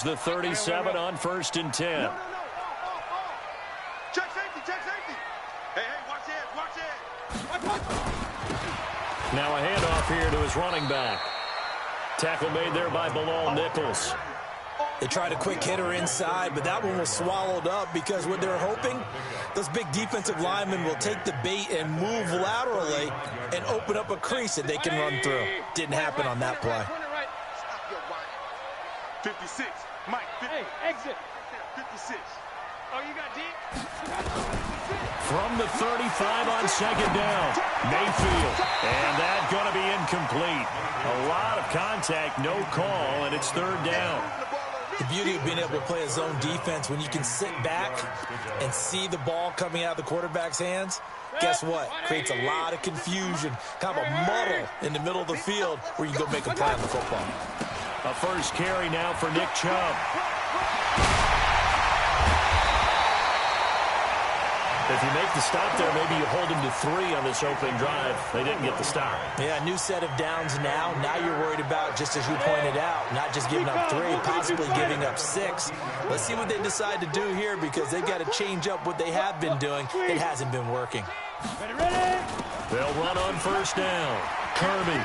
The 37 on 1st and 10. No. Check safety. Hey, watch it. Now a handoff here to his running back. Tackle made there by Bilal Nichols. They tried a quick hitter inside, but that one was swallowed up because what they're hoping, those big defensive linemen will take the bait and move laterally and open up a crease that they can run through. Didn't happen on that play. 56. Mike, 50. Hey, exit. 56. Oh, you got deep? From the 35 on 2nd down, Mayfield. And that's going to be incomplete. A lot of contact, no call, and it's 3rd down. The beauty of being able to play a zone defense when you can sit back and see the ball coming out of the quarterback's hands, guess what? Creates a lot of confusion, kind of a muddle in the middle of the field where you can go make a play on the football. A first carry now for Nick Chubb. If you make the stop there, maybe you hold him to 3 on this opening drive. They didn't get the stop. Yeah, new set of downs now. Now you're worried about, just as you pointed out, not just giving up 3, possibly giving up 6. Let's see what they decide to do here because they've got to change up what they have been doing. It hasn't been working. Ready. They'll run on 1st down. Kirby.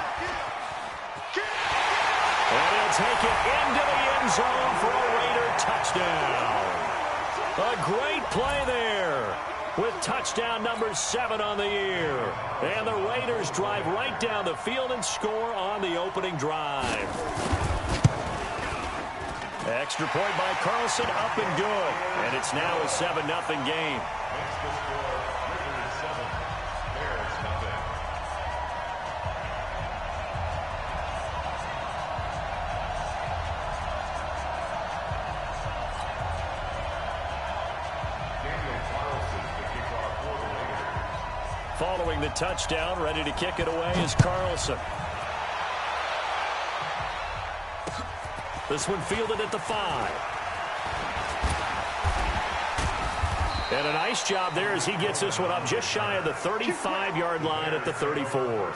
And he'll take it into the end zone for a Raider touchdown. A great play there with touchdown number 7 on the year. And the Raiders drive right down the field and score on the opening drive. Extra point by Carlson, up and good. And it's now a 7-0 game. Following the touchdown, ready to kick it away is Carlson. This one fielded at the 5. And a nice job there as he gets this one up just shy of the 35-yard line at the 34.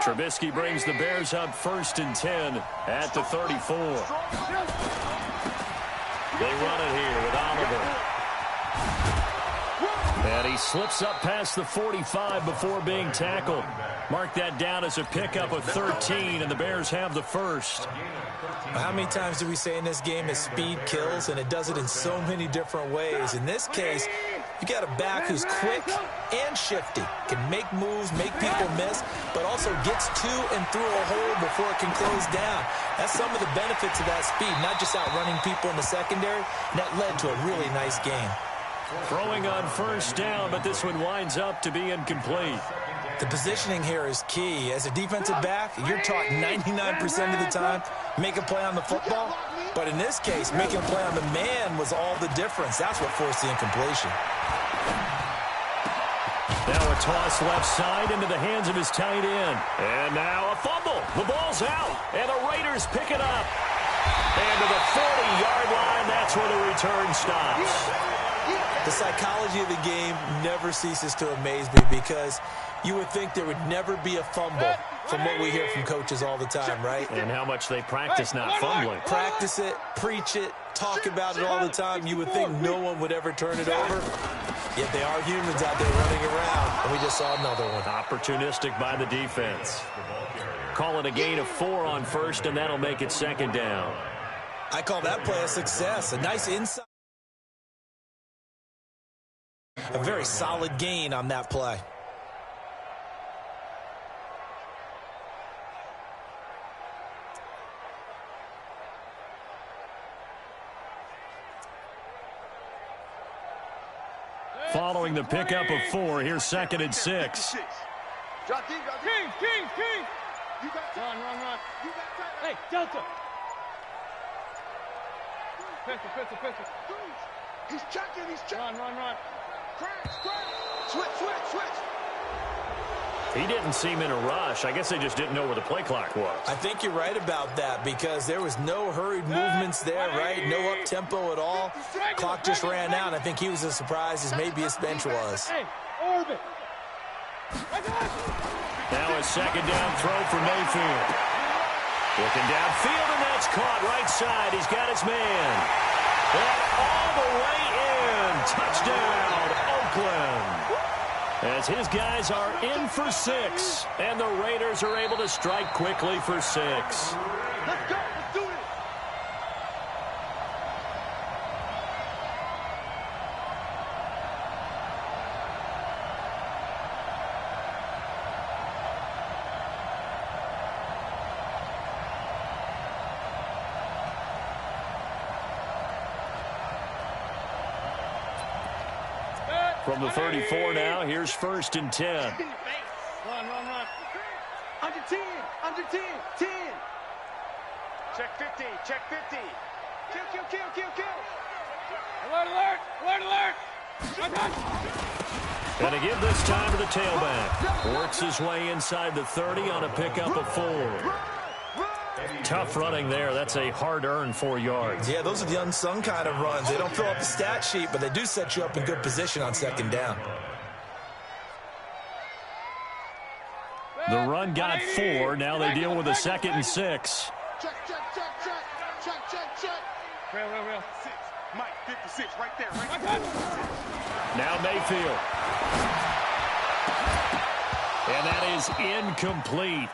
Trubisky brings the Bears up 1st and 10 at the 34. They run it here with Oliver. And he slips up past the 45 before being tackled. Mark that down as a pickup of 13, and the Bears have the first. How many times do we say in this game that speed kills, and it does it in so many different ways? In this case, you got a back who's quick and shifty, can make moves, make people miss, but also gets to and through a hole before it can close down. That's some of the benefits of that speed, not just outrunning people in the secondary, and that led to a really nice game. Throwing on 1st down, but this one winds up to be incomplete. The positioning here is key. As a defensive back, you're taught 99% of the time, make a play on the football. But in this case, making a play on the man was all the difference. That's what forced the incompletion. Now a toss left side into the hands of his tight end. And now a fumble. The ball's out, and the Raiders pick it up. And to the 40-yard line, that's where the return stops. The psychology of the game never ceases to amaze me because you would think there would never be a fumble from what we hear from coaches all the time, right? And how much they practice not fumbling. Practice it, preach it, talk about it all the time. You would think no one would ever turn it over. Yet they are humans out there running around, and we just saw another one. Opportunistic by the defense. Call it a gain of 4 on 1st, and that'll make it 2nd down. I call that play a success. A nice inside. A very solid gain on that play. Following the pickup of 4, here's 2nd and 6. Drop deep. King. You got Run. You got time. Hey, Delta. Pistol. He's checking. Run. Crash. Switch. He didn't seem in a rush. I guess they just didn't know where the play clock was. I think you're right about that because there was no hurried movements there, right? No up-tempo at all. Clock just ran out. I think he was as surprised as maybe his bench was. Hey, orbit. Now a second down throw for Mayfield. Looking downfield, and that's caught right side. He's got his man. And all the way in. Touchdown, Oakland. As his guys are in for 6, and the Raiders are able to strike quickly for 6. Let's go. Let's do it. From the 34 now, here's 1st and 10. Run. Under 10. Under 10. 10. Check 50. Check 50. Kill. Alert. And to give this time to the tailback. Works his way inside the 30 on a pickup of 4. Tough running there. That's a hard-earned 4 yards. Yeah, those are the unsung kind of runs. They don't fill up the stat sheet, but they do set you up in good position on 2nd down. The run got 4. Now they deal with a 2nd and 6. Check. Real. 6. Mike, 56 right there. Now Mayfield. And that is incomplete.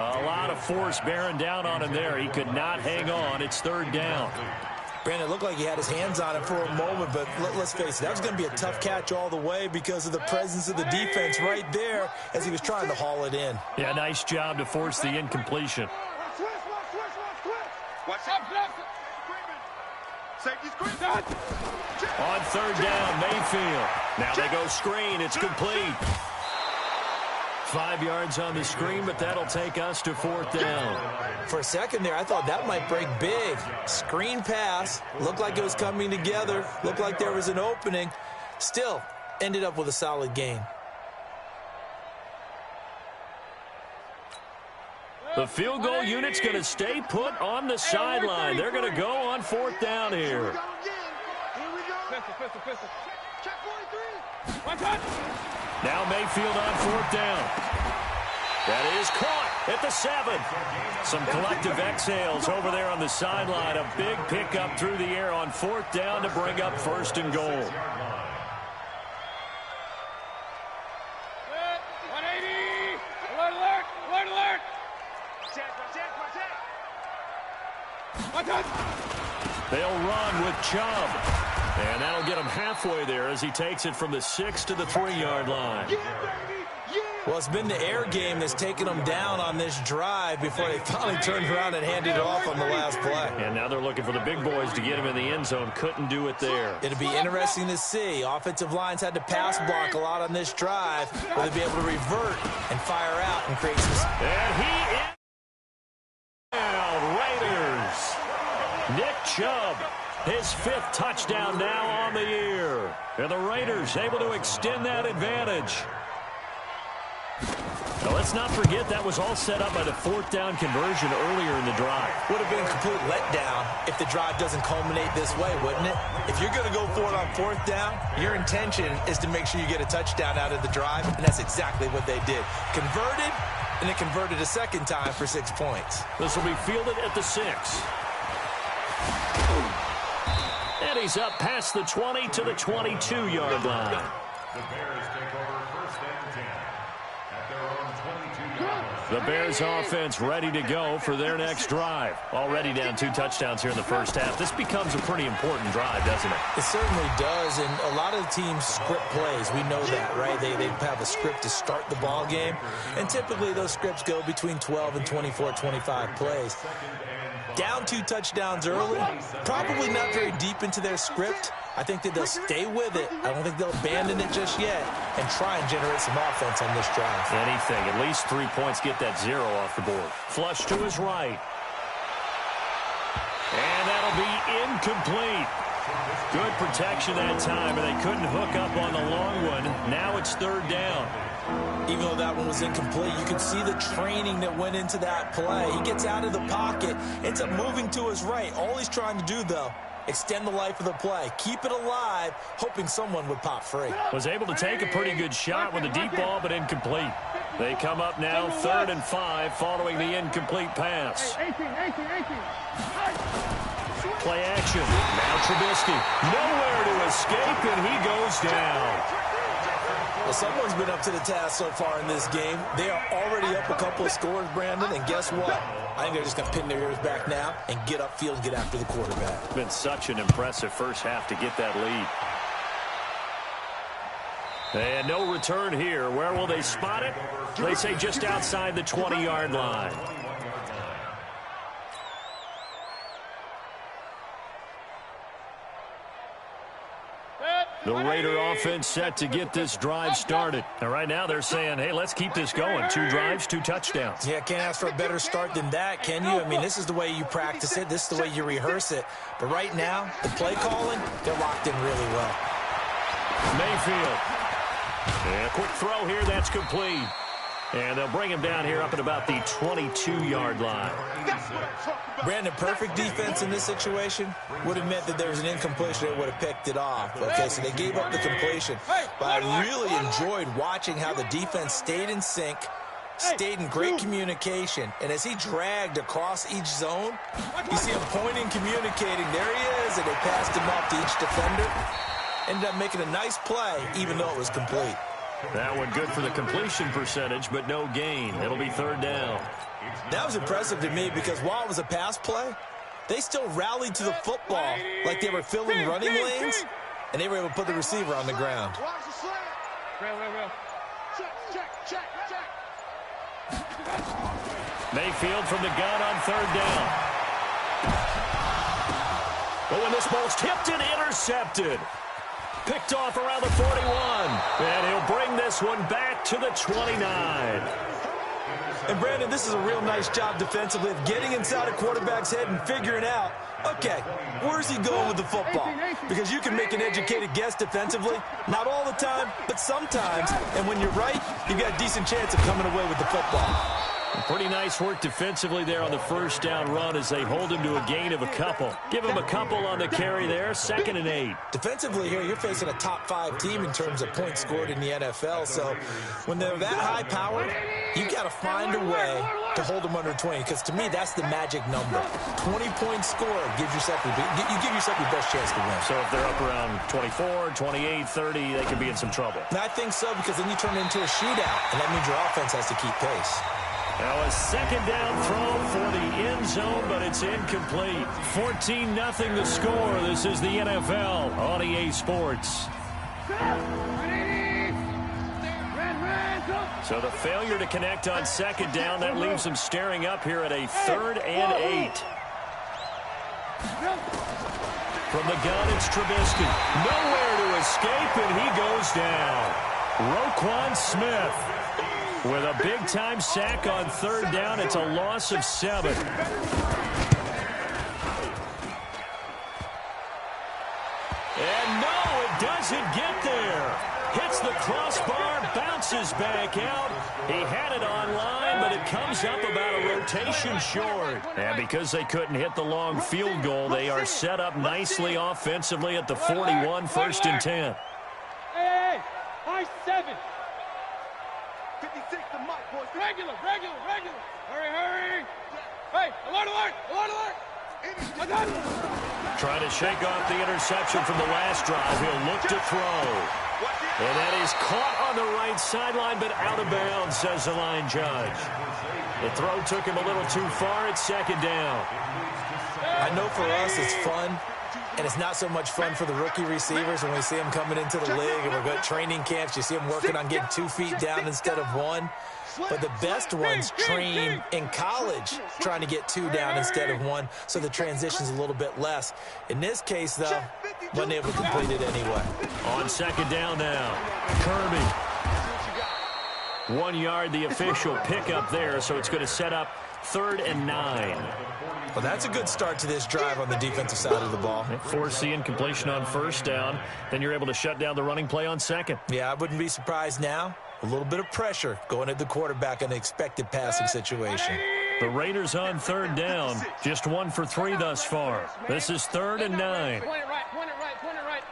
A lot of force bearing down on him there. He could not hang on. It's 3rd down. Brandon, it looked like he had his hands on it for a moment, but let's face it, that was going to be a tough catch all the way because of the presence of the defense right there as he was trying to haul it in. Yeah, nice job to force the incompletion. Watch it. Safety screen. On 3rd down, Mayfield. Now they go screen. It's complete. 5 yards on the screen, but that'll take us to 4th down. For a second there, I thought that might break big. Screen pass. Looked like it was coming together. Looked like there was an opening. Still, ended up with a solid gain. The field goal unit's going to stay put on the sideline. They're going to go on 4th down here. Here we go. Pistol. Check 43. One touch. Now Mayfield on 4th down. That is caught at the 7. Some collective exhales over there on the sideline. A big pickup through the air on 4th down to bring up 1st and goal. 180. Alert. Check. One touch. They'll run with Chubb. And that'll get him halfway there as he takes it from the 6 to the 3-yard line. Yeah, baby. Yeah. Well, it's been the air game that's taken them down on this drive before they finally turned around and handed it off on the last play. And now they're looking for the big boys to get him in the end zone. Couldn't do it there. It'll be interesting to see. Offensive lines had to pass block a lot on this drive. Will they be able to revert and fire out and create some... And he is down. Raiders. Nick Chubb, his 5th touchdown now on the year. And the Raiders able to extend that advantage. Now, let's not forget that was all set up by the 4th down conversion earlier in the drive. Would have been a complete letdown if the drive doesn't culminate this way, wouldn't it? If you're going to go for it on 4th down, your intention is to make sure you get a touchdown out of the drive, and that's exactly what they did. Converted, and it converted a 2nd time for 6 points. This will be fielded at the 6. And he's up past the 20 to the 22-yard line. The Bears take over 1st and 10 at their own 22-yard line. The Bears offense ready to go for their next drive. Already down 2 touchdowns here in the first half. This becomes a pretty important drive, doesn't it? It certainly does, and a lot of the teams script plays. We know that, right? They have a script to start the ball game, and typically those scripts go between 12 and 24, 25 plays. Down 2 touchdowns early, probably not very deep into their script. I think that they'll stay with it. I don't think they'll abandon it just yet and try and generate some offense on this drive. Anything. At least 3 points, get that 0 off the board. Flush to his right. And that'll be incomplete. Good protection that time, and they couldn't hook up on the long one. Now it's third down. Even though that one was incomplete, you can see the training that went into that play. He gets out of the pocket, ends up moving to his right. All he's trying to do, though, extend the life of the play, keep it alive, hoping someone would pop free. Was able to take a pretty good shot with a deep ball, but incomplete. They come up now 3rd and 5 following the incomplete pass. 18. Play action. Now Trubisky. Nowhere to escape, and he goes down. Well, someone's been up to the task so far in this game. They are already up a couple of scores, Brandon, and guess what? I think they're just going to pin their ears back now and get upfield and get after the quarterback. It's been such an impressive first half to get that lead. And no return here. Where will they spot it? They say just outside the 20-yard line. The Raider offense set to get this drive started. And right now they're saying, hey, let's keep this going. 2 drives, 2 touchdowns. Yeah, can't ask for a better start than that, can you? I mean, this is the way you practice it. This is the way you rehearse it. But right now, the play calling, they're locked in really well. Mayfield. And a quick throw here, that's complete. And they'll bring him down here up at about the 22-yard line. Brandon, perfect defense in this situation would have meant that there was an incompletion that would have picked it off. Okay, so they gave up the completion. But I really enjoyed watching how the defense stayed in sync, stayed in great communication. And as he dragged across each zone, you see him pointing, communicating. There he is, and they passed him off to each defender. Ended up making a nice play, even though it was complete. That one good for the completion percentage, but no gain. It'll be 3rd down. That was impressive to me because while it was a pass play, they still rallied to the football like they were filling running lanes, and they were able to put the receiver on the ground. Real. Check. Mayfield from the gun on 3rd down. But when this ball's tipped and intercepted. Picked off around the 41. And he'll bring this one back to the 29. And, Brandon, this is a real nice job defensively of getting inside a quarterback's head and figuring out, okay, where's he going with the football? Because you can make an educated guess defensively. Not all the time, but sometimes. And when you're right, you've got a decent chance of coming away with the football. Pretty nice work defensively there on the first down run as they hold him to a gain of a couple. Give him a couple on the carry there, 2nd and 8. Defensively here, you're facing a top 5 team in terms of points scored in the NFL. So when they're that high powered, you've got to find a way to hold them under 20. Because to me, that's the magic number. 20-point score gives yourself your best chance to win. So if they're up around 24, 28, 30, they could be in some trouble. And I think so, because then you turn it into a shootout, and that means your offense has to keep pace. Now a 2nd down throw for the end zone, but it's incomplete. 14-0 the score. This is the NFL on EA Sports. So the failure to connect on 2nd down, that leaves them staring up here at a 3rd and 8. From the gun, it's Trubisky. Nowhere to escape, and he goes down. Roquan Smith with a big-time sack on 3rd down. It's a loss of 7. And no, it doesn't get there. Hits the crossbar, bounces back out. He had it on line, but it comes up about a rotation short. And because they couldn't hit the long field goal, they are set up nicely offensively at the 41, 1st and 10. Hey, high 7. 56 the mic, boys. Regular. Hurry. Hey, alert. Trying to shake off the interception from the last drive. He'll look to throw. And that is caught on the right sideline, but out of bounds, says the line judge. The throw took him a little too far. It's 2nd down. I know for us it's fun, and it's not so much fun for the rookie receivers when we see them coming into the league and we're going to training camps. You see them working on getting 2 feet down instead of 1. But the best ones train in college trying to get 2 down instead of 1, so the transition's a little bit less. In this case, though, wasn't able to complete it anyway. On 2nd down now, Kirby. 1 yard, the official pickup there, so it's going to set up 3rd and 9. Well, that's a good start to this drive on the defensive side of the ball. Force the incompletion on 1st down. Then you're able to shut down the running play on 2nd. Yeah, I wouldn't be surprised now. A little bit of pressure going at the quarterback in an expected passing situation. The Raiders on 3rd down. Just 1 for 3 thus far. This is 3rd and 9. Point it right, point it right, point it right.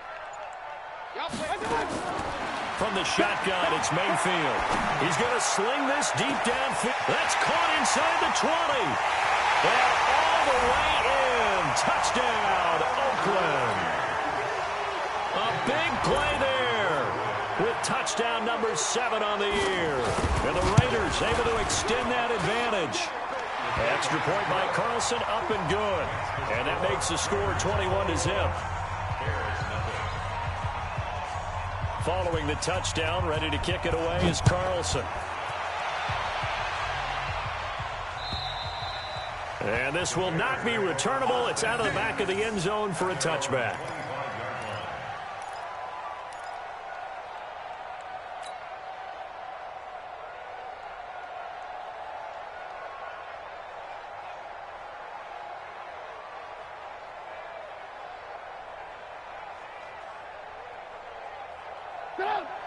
From the shotgun, it's Mayfield. He's going to sling this deep downfield. That's caught inside the 20. And all the way in. Touchdown, Oakland. A big play there with touchdown number 7 on the year. And the Raiders able to extend that advantage. Extra point by Carlson, up and good. And that makes the score 21-0. Following the touchdown, ready to kick it away is Carlson. And this will not be returnable. It's out of the back of the end zone for a touchback.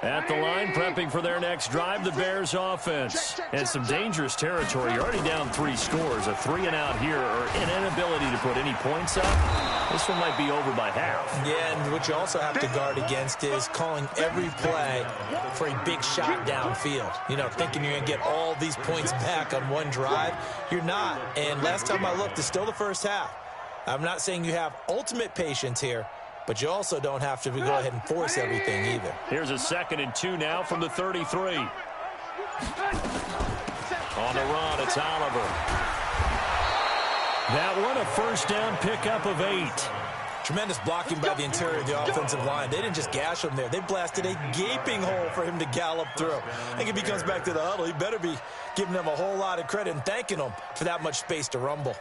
At the line, prepping for their next drive, the Bears offense. And some dangerous territory. You're already down 3 scores. A 3-and-out here or an inability to put any points up. This one might be over by half. Yeah, and what you also have to guard against is calling every play for a big shot downfield. You know, thinking you're going to get all these points back on one drive. You're not. And last time I looked, it's still the first half. I'm not saying you have ultimate patience here, but you also don't have to go ahead and force everything either. Here's a 2nd and 2 now from the 33. On the run, it's Oliver. That one, a 1st down pickup of 8. Tremendous blocking by the interior of the offensive line. They didn't just gash him there. They blasted a gaping hole for him to gallop through. I think if he comes back to the huddle, he better be giving them a whole lot of credit and thanking them for that much space to rumble.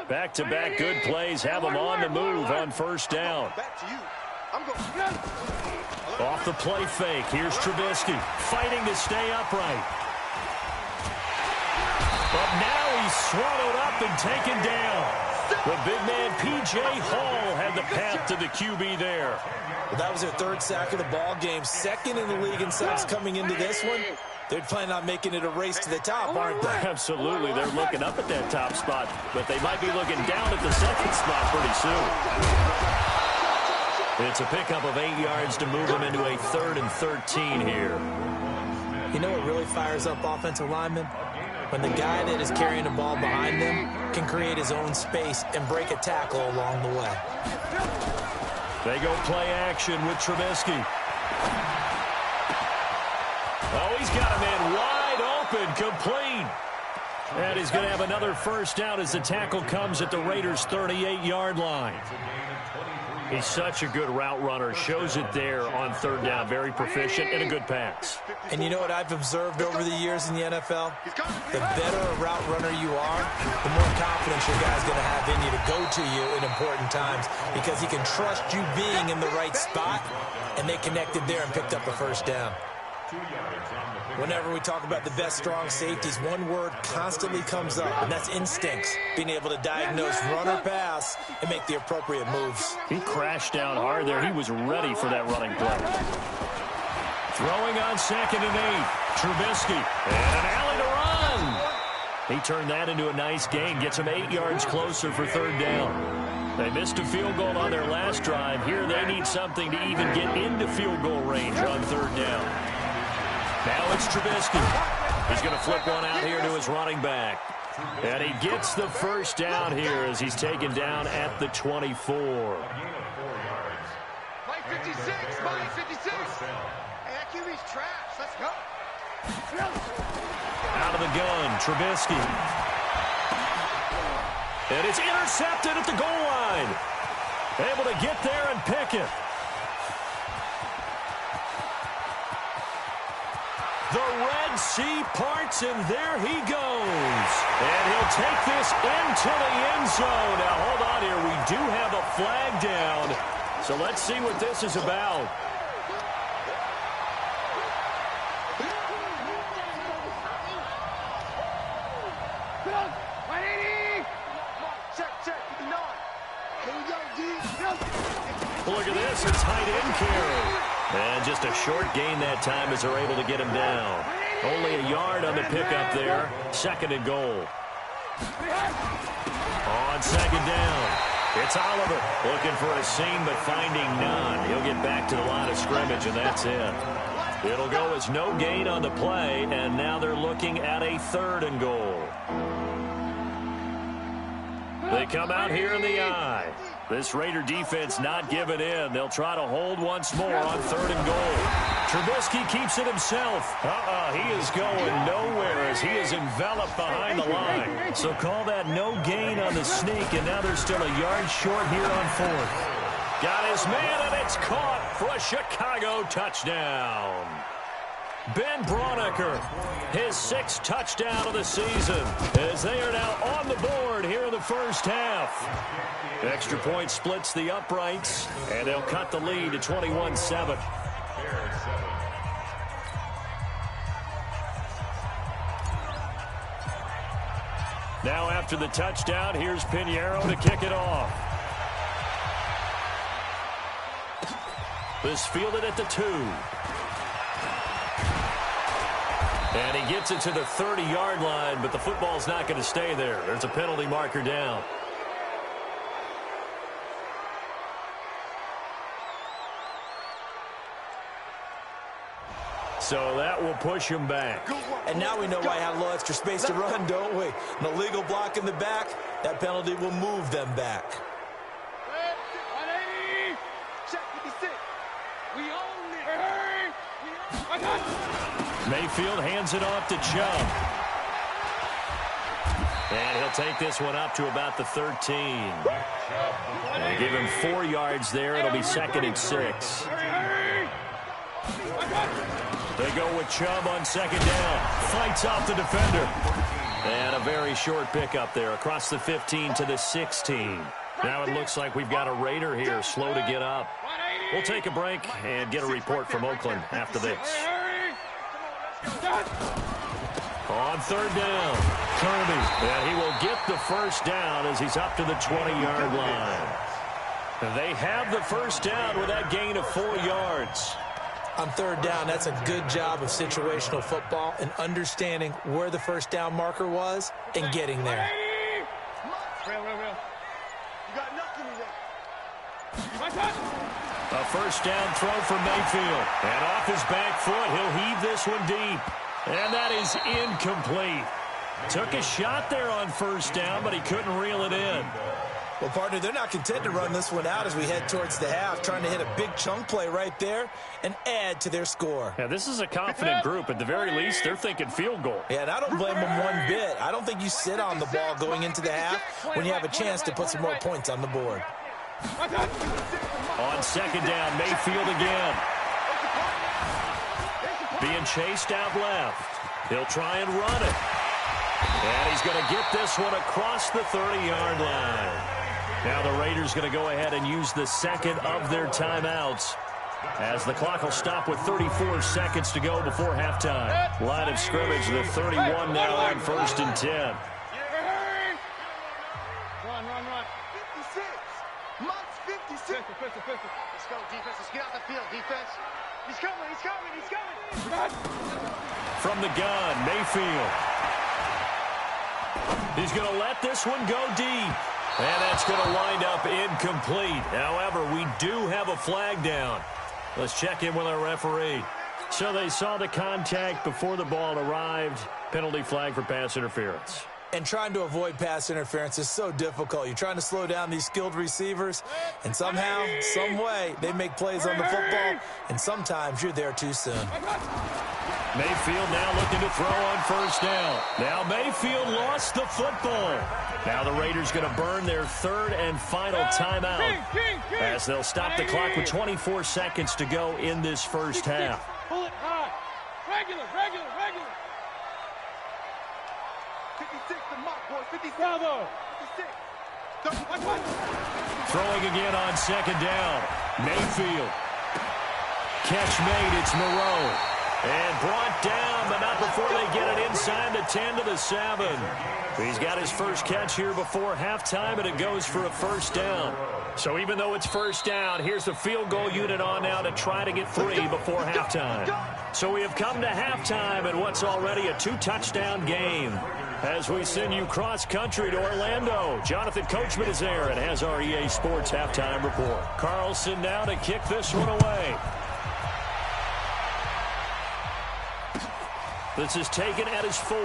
Back-to-back good plays have them on the move on 1st down. Off the play fake, here's Trubisky fighting to stay upright. But now he's swallowed up and taken down. The big man, P.J. Hall, had the path to the QB there. Well, that was their 3rd sack of the ball game. 2nd in the league in sacks coming into this one. They're planning on making it a race to the top, aren't they? Absolutely. They're looking up at that top spot, but they might be looking down at the 2nd spot pretty soon. It's a pickup of 8 yards to move them into a 3rd and 13 here. You know what really fires up offensive linemen? When the guy that is carrying the ball behind them can create his own space and break a tackle along the way. They go play action with Trubisky. Oh, he's got a man wide open, complete. And he's going to have another 1st down as the tackle comes at the Raiders' 38-yard line. He's such a good route runner. Shows it there on 3rd down. Very proficient and a good pass. And you know what I've observed over the years in the NFL? The better a route runner you are, the more confidence your guy's going to have in you to go to you in important times because he can trust you being in the right spot, and they connected there and picked up a 1st down. Whenever we talk about the best strong safeties, one word constantly comes up, and that's instincts. Being able to diagnose run or pass and make the appropriate moves. He crashed down hard there. He was ready for that running play. Throwing on 2nd and 8. Trubisky. And an alley to run. He turned that into a nice gain. Gets him 8 yards closer for 3rd down. They missed a field goal on their last drive. Here they need something to even get into field goal range on 3rd down. Now it's Trubisky. He's going to flip one out here to his running back. And he gets the 1st down here as he's taken down at the 24. Play 56, play 56. Hey, that QB's trash. Let's go. Out of the gun, Trubisky. And it's intercepted at the goal line. Able to get there and pick it. The Red Sea parts, and there he goes. And he'll take this into the end zone. Now, hold on here. We do have a flag down. So let's see what this is about. 180. Check. The 9. Here we go, D. Look at this, a tight end carry. And just a short gain that time as they're able to get him down. Only a yard on the pickup there. 2nd and goal. On 2nd down, it's Oliver looking for a seam but finding none. He'll get back to the line of scrimmage, and that's it. It'll go as no gain on the play, and now they're looking at a 3rd and goal. They come out here in the I. This Raider defense not giving in. They'll try to hold once more on 3rd and goal. Trubisky keeps it himself. He is going nowhere as he is enveloped behind the line. So call that no gain on the sneak, and now they're still a yard short here on 4th. Got his man, and it's caught for a Chicago touchdown. Ben Braunecker, his 6th touchdown of the season, as they are now on the board here in the first half. Extra point splits the uprights, and they'll cut the lead to 21-7. Now after the touchdown, here's Pinheiro to kick it off. This fielded at the 2. And he gets it to the 30-yard line, but the football's not going to stay there. There's a penalty marker down. So that will push him back. And now we know why I have a little extra space to run, don't we? An illegal block in the back, that penalty will move them back. 180. Check 56. We own it. Mayfield hands it off to Chubb. And he'll take this one up to about the 13. They give him 4 yards there. It'll be 2nd and 6. They go with Chubb on 2nd down. Fights off the defender. And a very short pickup there across the 15 to the 16. Now it looks like we've got a Raider here slow to get up. We'll take a break and get a report from Oakland after this. On 3rd down, Kirby. And he will get the first down as he's up to the 20-yard line. They have the first down with that gain of 4 yards. On 3rd down, that's a good job of situational football and understanding where the first down marker was and getting there. Real. You got nothing today. A first down throw for Mayfield. And off his back foot, he'll heave this one deep. And that is incomplete. Took a shot there on first down, but he couldn't reel it in. Well, partner, they're not content to run this one out as we head towards the half, trying to hit a big chunk play right there and add to their score. Yeah, this is a confident group. At the very least, they're thinking field goal. Yeah, and I don't blame them one bit. I don't think you sit on the ball going into the half when you have a chance to put some more points on the board. On 2nd down, Mayfield again. Being chased out left. He'll try and run it. And he's going to get this one across the 30-yard line. Now the Raiders going to go ahead and use the 2nd of their timeouts as the clock will stop with 34 seconds to go before halftime. Line of scrimmage, the 31 now on 1st and 10. Run. 56. Mott's 56. Let's go, defense. Let's get out the field, defense. He's coming. From the gun, Mayfield. He's going to let this one go deep. And that's going to wind up incomplete. However, we do have a flag down. Let's check in with our referee. So they saw the contact before the ball arrived. Penalty flag for pass interference. And trying to avoid pass interference is so difficult. You're trying to slow down these skilled receivers, and somehow, some way, they make plays on the football, and sometimes you're there too soon. Mayfield now looking to throw on first down. Now Mayfield lost the football. Now the Raiders going to burn their 3rd and final timeout as they'll stop the clock with 24 seconds to go in this first half. Pull it high. Regular. 56, the Mott boy. 56. Bravo. 56. Throwing again on 2nd down. Mayfield. Catch made. It's Moreau. And brought down, but not before they get it inside the 10 to the 7. He's got his first catch here before halftime, and it goes for a first down. So even though it's first down, here's the field goal unit on now to try to get 3 before halftime. So we have come to halftime in what's already a 2-touchdown game. As we send you cross-country to Orlando, Jonathan Coachman is there and has our EA Sports halftime report. Carlson now to kick this one away. This is taken at his 4.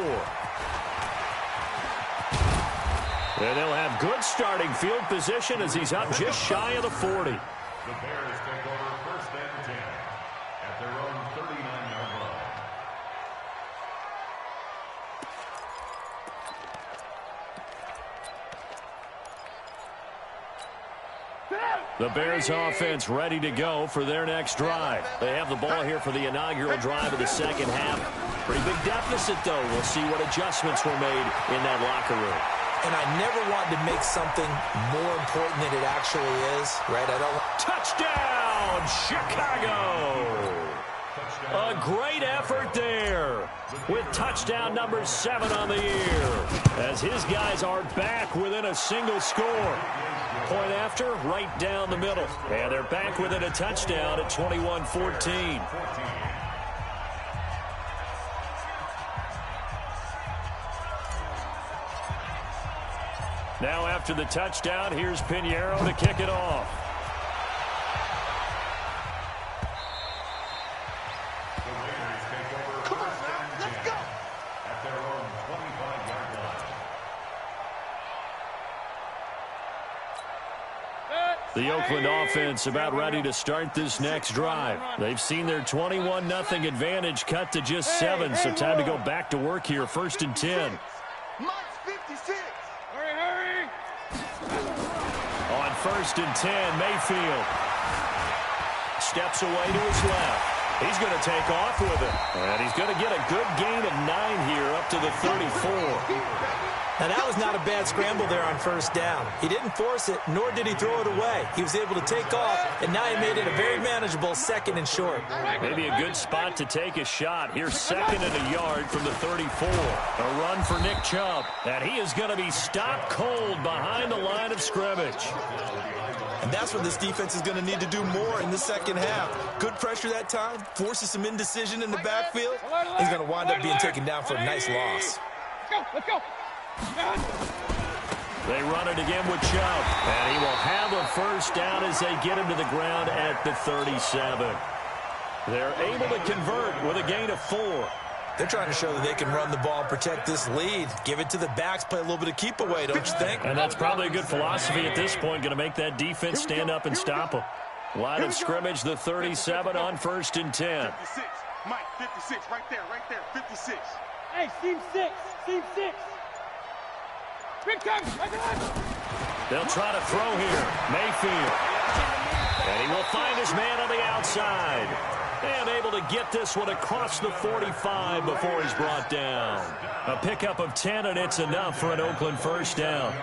And they'll have good starting field position as he's up just shy of the 40. The Bears take over first and 10 at their own 39-yard line. The Bears offense ready to go for their next drive. They have the ball here for the inaugural drive of the second half. Pretty big deficit, though. We'll see what adjustments were made in that locker room. And I never wanted to make something more important than it actually is, right? Touchdown, Chicago! A great effort there with touchdown number 7 on the year as his guys are back within a single score. Point after, right down the middle. And they're back within a touchdown at 21-14. Now after the touchdown, here's Pinheiro to kick it off. The Raiders take over first and 10 at their own 25-yard line. The Oakland offense about ready to start this next drive. They've seen their 21-0 advantage cut to just 7, so time to go back to work here, first and 10. On first and 10, Mayfield steps away to his left. He's going to take off with it. And he's going to get a good gain of 9 here up to the 34. Now, that was not a bad scramble there on first down. He didn't force it, nor did he throw it away. He was able to take off, and now he made it a very manageable second and short. Maybe a good spot to take a shot. Here's second and a yard from the 34. A run for Nick Chubb. And he is going to be stopped cold behind the line of scrimmage. And that's what this defense is going to need to do more in the second half. Good pressure that time, forces some indecision in the backfield. He's going to wind up being taken down for a nice loss. Let's go. They run it again with Chubb, and he will have a first down as they get him to the ground at the 37. They're able to convert with a gain of 4. They're trying to show that they can run the ball and protect this lead. Give it to the backs, play a little bit of keep away, don't you think? And that's probably a good philosophy at this point, going to make that defense stand up and stop them. Line of scrimmage, the 37 on first and 10. 56. Mike, 56, right there, 56. Hey, team 6. Big time, right there. They'll try to throw here. Mayfield. And he will find his man on the outside. And able to get this one across the 45 before he's brought down. A pickup of 10, and it's enough for an Oakland first down.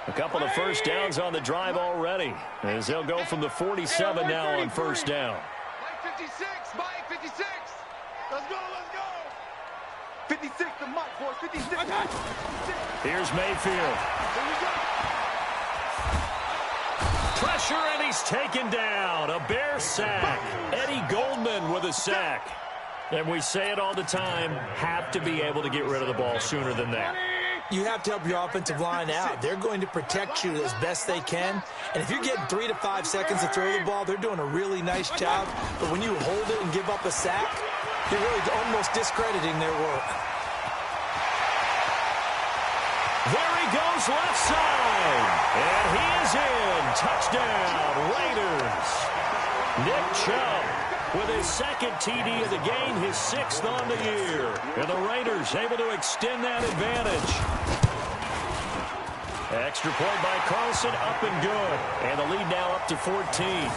A couple of first downs on the drive already, as they'll go from the 47 now on first down. Mike 56, Mike 56. Let's go. 56 to Mike, boys, 56. Here's Mayfield. Here we go. Pressure, and he's taken down. A Bear sack. Eddie Goldman with a sack. And we say it all the time, have to be able to get rid of the ball sooner than that. You have to help your offensive line out. They're going to protect you as best they can. And if you're getting 3 to 5 seconds to throw the ball, they're doing a really nice job. But when you hold it and give up a sack, you're really almost discrediting their work. There he goes left side. And he is in. Touchdown, Raiders. Nick Chubb with his second TD of the game, his 6th on the year. And the Raiders able to extend that advantage. Extra point by Carlson, up and good. And the lead now up to 14.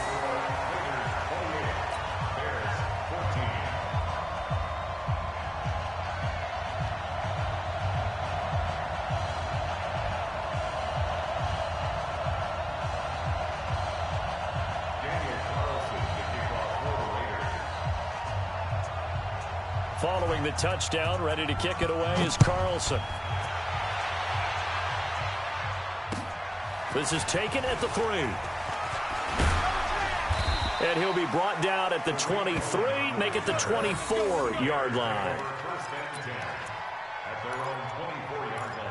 Following the touchdown, ready to kick it away is Carlson. This is taken at the 3. And he'll be brought down at the 23, make it the 24-yard line. First and 10 at their own 24-yard line.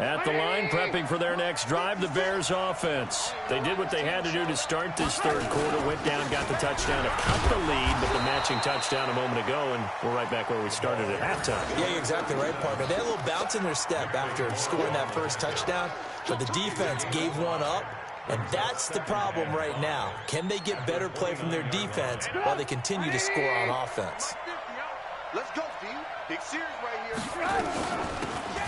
At the line, prepping for their next drive, the Bears offense. They did what they had to do to start this third quarter, went down, got the touchdown to cut the lead, but the matching touchdown a moment ago, and we're right back where we started at halftime. Yeah, you're exactly right, partner. They had a little bounce in their step after scoring that first touchdown, but the defense gave one up, and that's the problem right now. Can they get better play from their defense while they continue to score on offense? Let's go, Steve. Big series right here.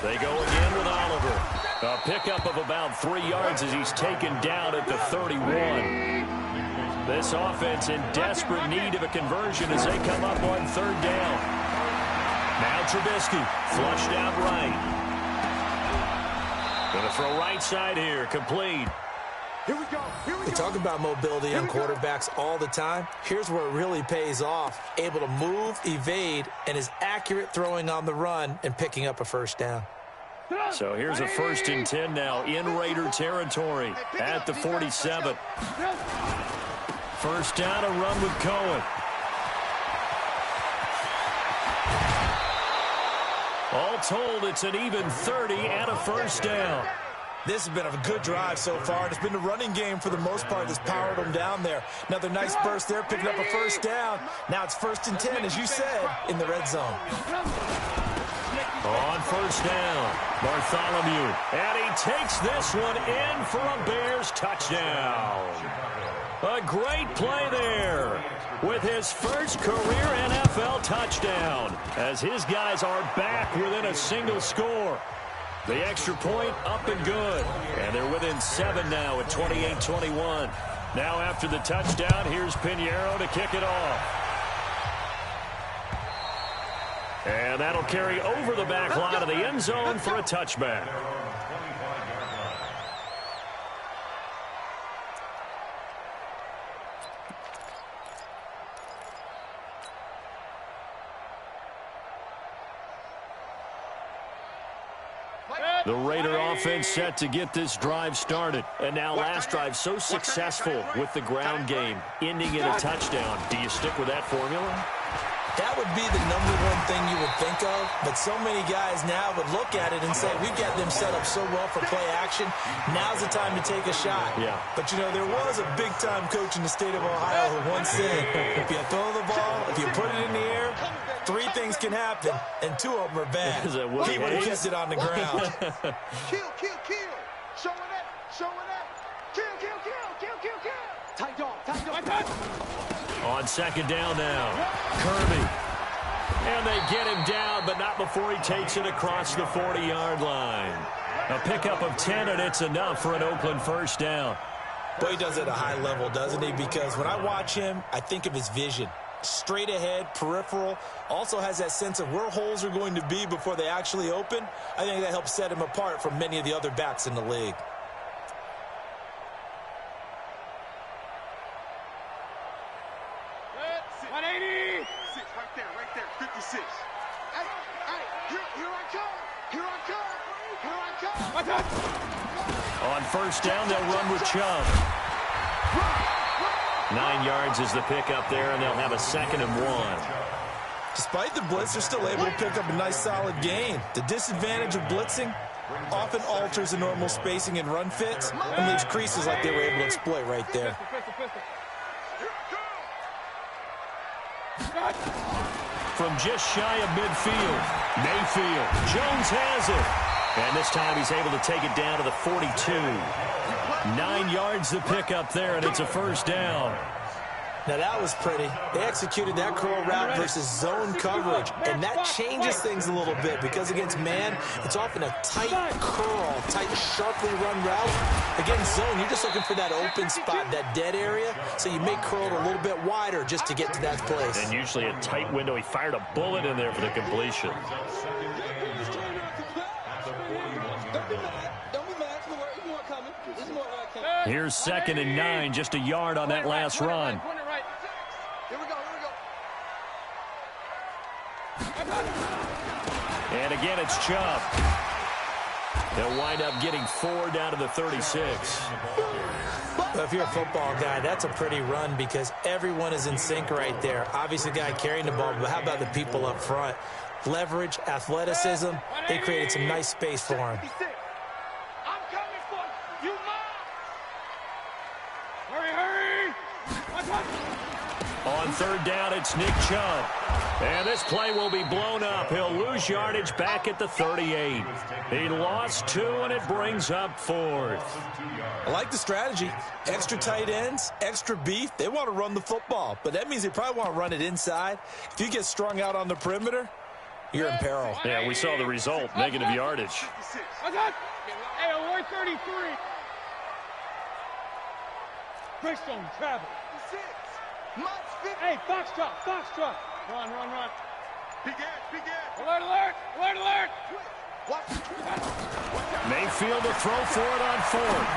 They go again with Oliver. A pickup of about 3 yards as he's taken down at the 31. This offense in desperate need of a conversion as they come up on third down. Now Trubisky, flushed out right. Going to throw right side here, complete. Here we go. We talk about mobility on quarterbacks all the time. Here's where it really pays off. Able to move, evade, and is accurate throwing on the run and picking up a first down. So here's a 1st and 10 now in Raider territory at the 47. First down, a run with Cohen. All told, it's an even 30 and a first down. This has been a good drive so far, and it's been the running game for the most part that's powered them down there. Another nice burst there, picking up a first down. Now it's 1st and 10, as you said, in the red zone. On first down, Bartholomew. And he takes this one in for a Bears touchdown. A great play there with his first career NFL touchdown as his guys are back within a single score. The extra point up and good. And they're within 7 now at 28-21. Now after the touchdown, here's Pinheiro to kick it off. And that'll carry over the back line of the end zone for a touchback. The Raider offense set to get this drive started. And now last drive so successful with the ground game, ending in a touchdown. Do you stick with that formula? That would be the #1 thing you would think of, but so many guys now would look at it and say, we've got them set up so well for play action, now's the time to take a shot. Yeah. But, you know, there was a big-time coach in the state of Ohio who once said, if you throw the ball, if you put it in the air, 3 things can happen, and 2 of them are bad. He would have kept it on the ground. Kill. Showing up. Kill. Tight dog. On second down now, Kirby. And they get him down, but not before he takes it across the 40-yard line. A pickup of 10, and it's enough for an Oakland first down. Boy, he does it at a high level, doesn't he? Because when I watch him, I think of his vision. Straight ahead, peripheral, also has that sense of where holes are going to be before they actually open. I think that helps set him apart from many of the other backs in the league. Right there, 56. Hey, here I come. On first down, they'll run with Chubb. 9 yards is the pickup there, and they'll have a 2nd and 1. Despite the blitz, they're still able to pick up a nice solid gain. The disadvantage of blitzing often alters the normal spacing and run fits and leaves creases like they were able to exploit right there. From just shy of midfield, Mayfield. Jones has it. And this time he's able to take it down to the 42. 9 yards to pick up there, and it's a first down. Now that was pretty. They executed that curl route versus zone coverage, and that changes things a little bit because against man, it's often a tight curl, tight, sharply run route. Against zone, you're just looking for that open spot, that dead area, so you make curl a little bit wider just to get to that place. And usually a tight window. He fired a bullet in there for the completion. Here's 2nd and 9, just a yard on that last run. Here we go. And again, it's Chubb. They'll wind up getting 4 down to the 36. Well, if you're a football guy, that's a pretty run because everyone is in sync right there. Obviously, the guy carrying the ball, but how about the people up front? Leverage, athleticism, they created some nice space for him. I'm coming for you, Hurry! On 3rd down, it's Nick Chubb. And this play will be blown up. He'll lose yardage back at the 38. He lost 2, and it brings up 4th. I like the strategy. Extra tight ends, extra beef. They want to run the football, but that means they probably want to run it inside. If you get strung out on the perimeter, you're in peril. Yeah, we saw the result, negative yardage. Hey, alert 33. Greystone, travel. Hey, Foxtrot. Run. Big edge. Alert. Mayfield to throw for it on 4th.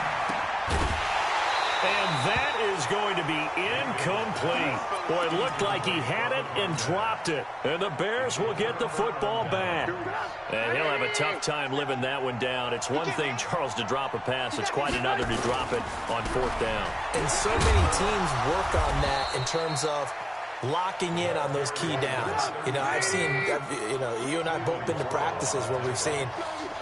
And that is going to be incomplete. Boy, it looked like he had it and dropped it. And the Bears will get the football back. And he'll have a tough time living that one down. It's one thing, Charles, to drop a pass. It's quite another to drop it on 4th down. And so many teams work on that in terms of locking in on those key downs. I've seen, you and I have both been to practices where we've seen,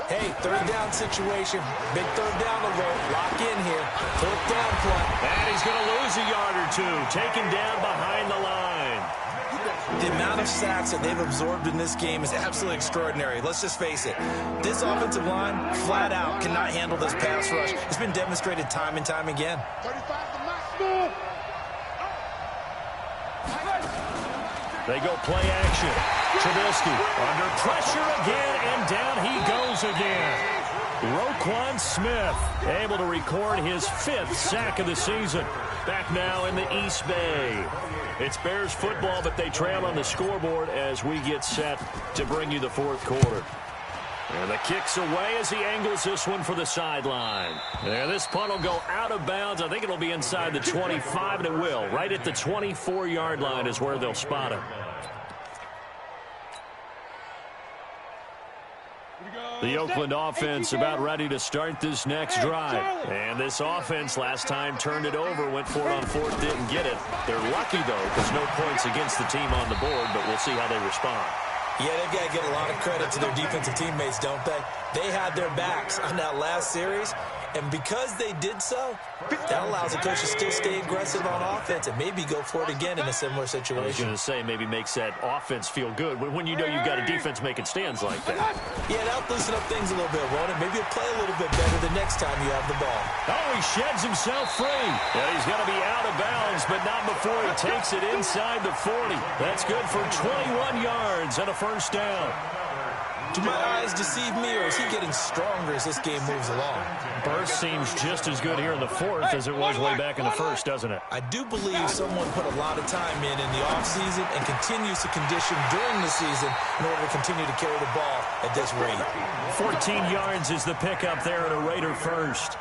hey, 3rd down situation, big 3rd down alert, lock in here, 4th down play. And he's going to lose a yard or 2, taken down behind the line. The amount of sacks that they've absorbed in this game is absolutely extraordinary. Let's just face it. This offensive line, flat out, cannot handle this pass rush. It's been demonstrated time and time again. 35 to max. They go play action. Trubisky under pressure again, and down he goes again. Roquan Smith able to record his 5th sack of the season. Back now in the East Bay. It's Bears football, but they trail on the scoreboard as we get set to bring you the 4th quarter. And the kick's away as he angles this one for the sideline. And this punt will go out of bounds. I think it'll be inside the 25, and it will. Right at the 24-yard line is where they'll spot him. The Oakland offense about ready to start this next drive. And this offense last time turned it over, went for it on 4th, didn't get it. They're lucky, though, because no points against the team on the board, but we'll see how they respond. Yeah, they've got to give a lot of credit to their defensive teammates, don't they? They had their backs on that last series, and because they did so, that allows the coach to still stay aggressive on offense and maybe go for it again in a similar situation. I was going to say, maybe makes that offense feel good when you know you've got a defense making stands like that. Yeah, that'll loosen up things a little bit, won't it? Maybe you'll play a little bit better the next time you have the ball. Oh, he sheds himself free. Yeah, he's going to be out of bounds, but not before he takes it inside the 40. That's good for 21 yards and a 1st down. Do my eyes deceive me, or is he getting stronger as this game moves along? Burst seems just as good here in the 4th as it was way back in the 1st, doesn't it? I do believe someone put a lot of time in the offseason and continues to condition during the season in order to continue to carry the ball at this rate. 14 yards is the pickup there at a Raider 1st.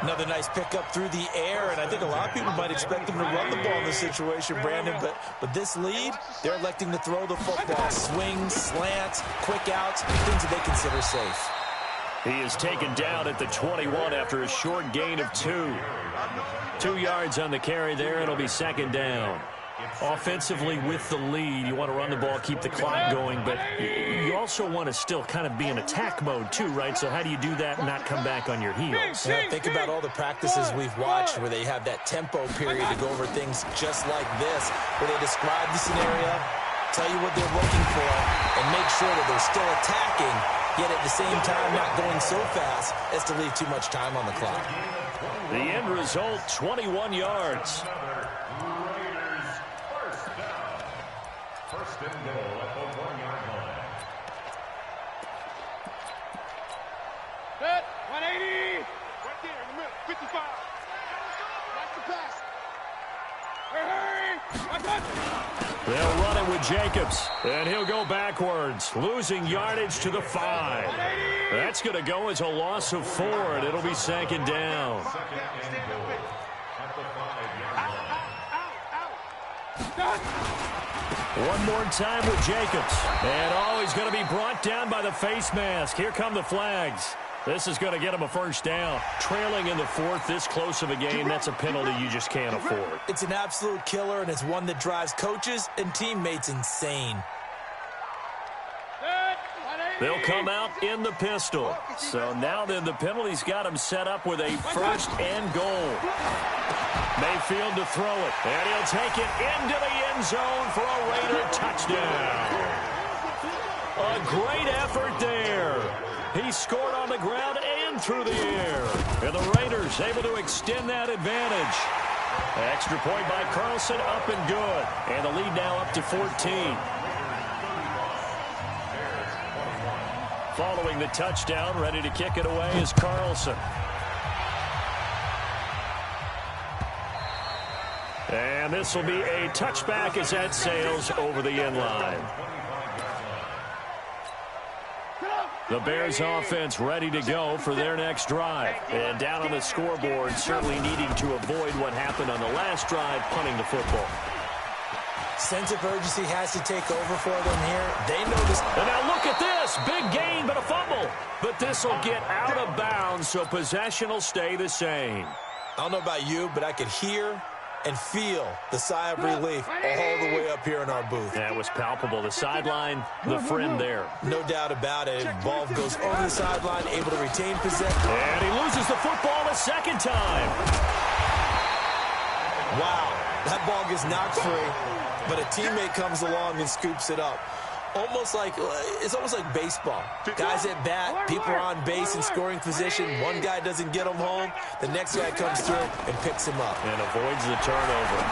Another nice pickup through the air, and I think a lot of people might expect them to run the ball in this situation, Brandon, but this lead, they're electing to throw the football. Swings, slants, quick outs, things that they consider safe. He is taken down at the 21 after a short gain of 2. 2 yards on the carry there. It'll be 2nd down. Offensively with the lead, you want to run the ball, keep the clock going, but you also want to still kind of be in attack mode too, right? So how do you do that and not come back on your heels? Yeah, think about all the practices we've watched where they have that tempo period to go over things just like this, where they describe the scenario, tell you what they're looking for, and make sure that they're still attacking, yet at the same time not going so fast as to leave too much time on the clock. The end result, 21 yards. First and goal at the 1-yard line. Set, 180. Right there in the middle, 55. Watch the pass. Hurry, hurry. They'll run it with Jacobs, and he'll go backwards, losing yardage to the 5. That's going to go as a loss of 4, and it'll be second down. Second and goal at the 5-yard line. One more time with Jacobs. And, he's going to be brought down by the face mask. Here come the flags. This is going to get him a first down. Trailing in the 4th, this close of a game, that's a penalty you just can't afford. It's an absolute killer, and it's one that drives coaches and teammates insane. They'll come out in the pistol. So now then the penalty's got him set up with a first and goal. Mayfield to throw it. And he'll take it into the end zone for a Raider touchdown. A great effort there. He scored on the ground and through the air. And the Raiders able to extend that advantage. Extra point by Carlson, up and good. And the lead now up to 14. Following the touchdown, ready to kick it away is Carlson. And this will be a touchback as that sails over the end line. The Bears offense ready to go for their next drive. And down on the scoreboard, certainly needing to avoid what happened on the last drive, punting the football. Sense of urgency has to take over for them here. They know this. And now look at this. Big gain, but a fumble. But this will get out of bounds, so possession will stay the same. I don't know about you, but I could hear and feel the sigh of relief all the way up here in our booth. That was palpable. The sideline, the friend there. No doubt about it. Ball goes over the sideline, able to retain possession. And he loses the football a second time. Wow, that ball gets knocked free, but a teammate comes along and scoops it up. It's almost like baseball. Guys at bat, people are on base in scoring position. One guy doesn't get him home. The next guy comes through and picks him up. And avoids the turnover.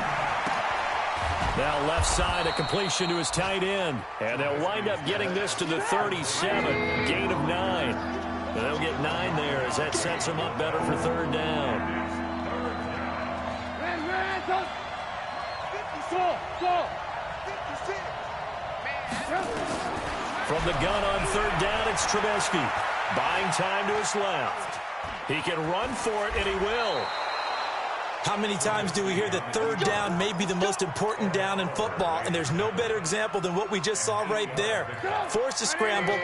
Now left side, a completion to his tight end. And they'll wind up getting this to the 37. Gain of 9. And they'll get 9 there as that sets them up better for third down. From the gun on third down, it's Trubisky. Buying time to his left. He can run for it, and he will. How many times do we hear that third down may be the most important down in football, and there's no better example than what we just saw right there. Forced to scramble,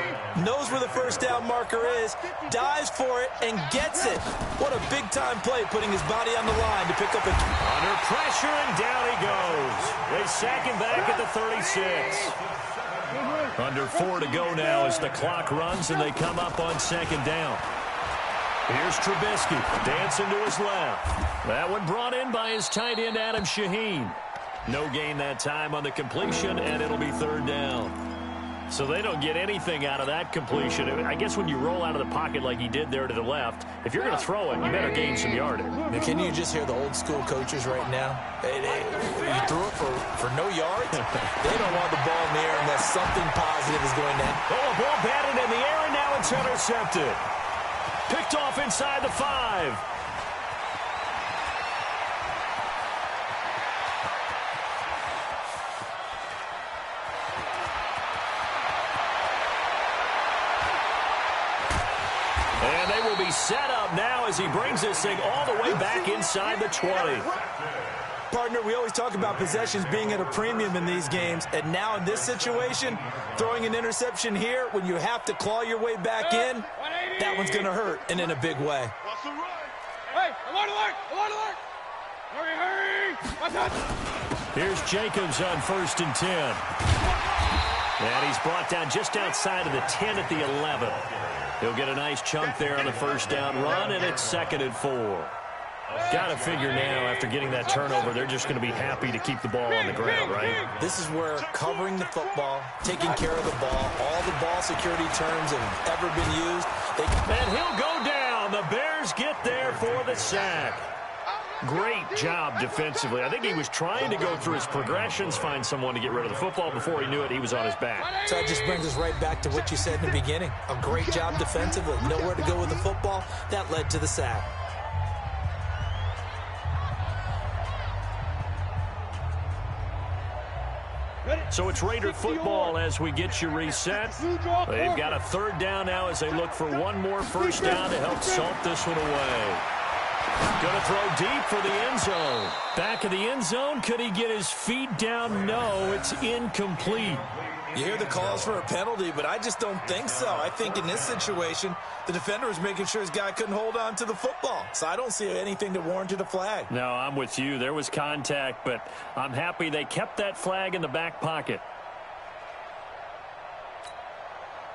knows where the first down marker is, dives for it, and gets it. What a big-time play, putting his body on the line to pick up a... Under pressure, and down he goes. They sack him back at the 36. Under 4 to go now as the clock runs, and they come up on second down. Here's Trubisky, dancing to his left. That one brought in by his tight end, Adam Shaheen. No gain that time on the completion, and it'll be third down. So they don't get anything out of that completion. I guess when you roll out of the pocket like he did there to the left, if you're going to throw it, you better gain some yardage. Now, can you just hear the old school coaches right now? You threw it for no yards? They don't want the ball in the air unless something positive is going to happen. Oh, a ball batted in the air, and now it's intercepted. Picked off inside the 5. And they will be set up now as he brings this thing all the way back inside the 20. Partner, we always talk about possessions being at a premium in these games, and now in this situation, throwing an interception here when you have to claw your way back in, that one's going to hurt, and in a big way. Hey, alert, alert, alert, alert! Hurry, hurry! Watch out! Here's Jacobs on 1st and 10. And he's brought down just outside of the 10 at the 11. He'll get a nice chunk there on the first down run, and it's 2nd and 4. Got to figure now, after getting that turnover, they're just going to be happy to keep the ball on the ground, right? This is where covering the football, taking care of the ball, all the ball security terms that have ever been used. And he'll go down. The Bears get there for the sack. Great job defensively. I think he was trying to go through his progressions, find someone to get rid of the football. Before he knew it, he was on his back. So that just brings us right back to what you said in the beginning. A great job defensively. Nowhere to go with the football. That led to the sack. So it's Raider football as we get you reset. They've got a third down now as they look for one more first down to help salt this one away. Going to throw deep for the end zone. Back of the end zone. Could he get his feet down? No, it's incomplete. You hear the calls for a penalty, but I just don't think so. I think in this situation, the defender was making sure his guy couldn't hold on to the football. So I don't see anything that warranted a flag. No, I'm with you. There was contact, but I'm happy they kept that flag in the back pocket.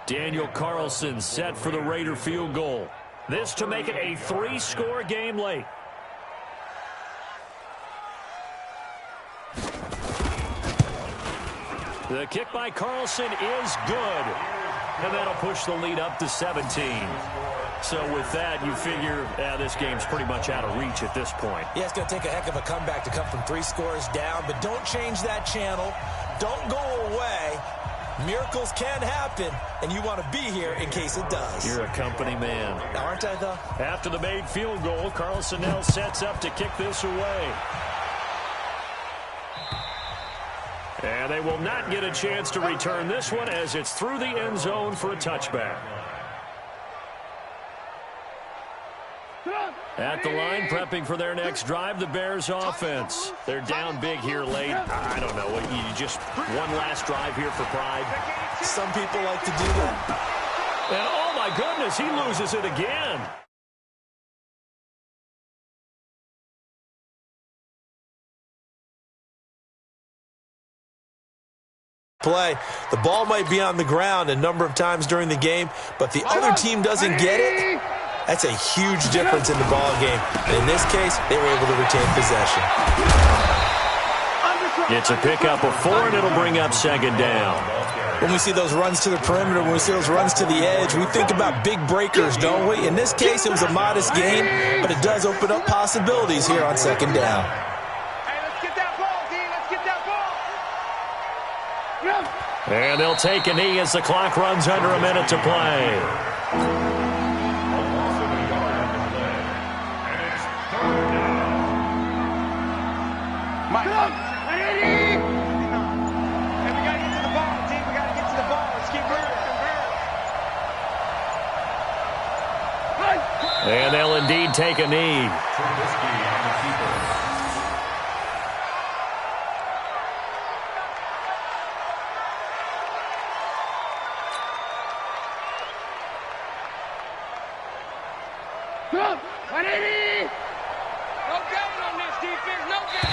Daniel Carlson set for the Raider field goal. This to make it a 3-score game late. The kick by Carlson is good. And that'll push the lead up to 17. So with that, you figure this game's pretty much out of reach at this point. Yeah, it's going to take a heck of a comeback to come from 3 scores down, but don't change that channel. Don't go away. Miracles can happen, and you want to be here in case it does. You're a company man. Aren't I, though? After the made field goal, Carlson now sets up to kick this away. And they will not get a chance to return this one as it's through the end zone for a touchback. At the line, prepping for their next drive, the Bears offense. They're down big here late. I don't know. You just one last drive here for pride. Some people like to do that. And oh my goodness, he loses it again. Play. The ball might be on the ground a number of times during the game, but the other team doesn't get it. That's a huge difference in the ball game. In this case, they were able to retain possession. It's a pickup of 4, and it'll bring up second down. When we see those runs to the perimeter, when we see those runs to the edge, we think about big breakers, don't we? In this case, it was a modest gain, but it does open up possibilities here on second down. Hey, let's get that ball, D. Let's get that ball. And they'll take a knee as the clock runs under a minute to play. And they'll indeed take a knee. No gain on this defense. No gain.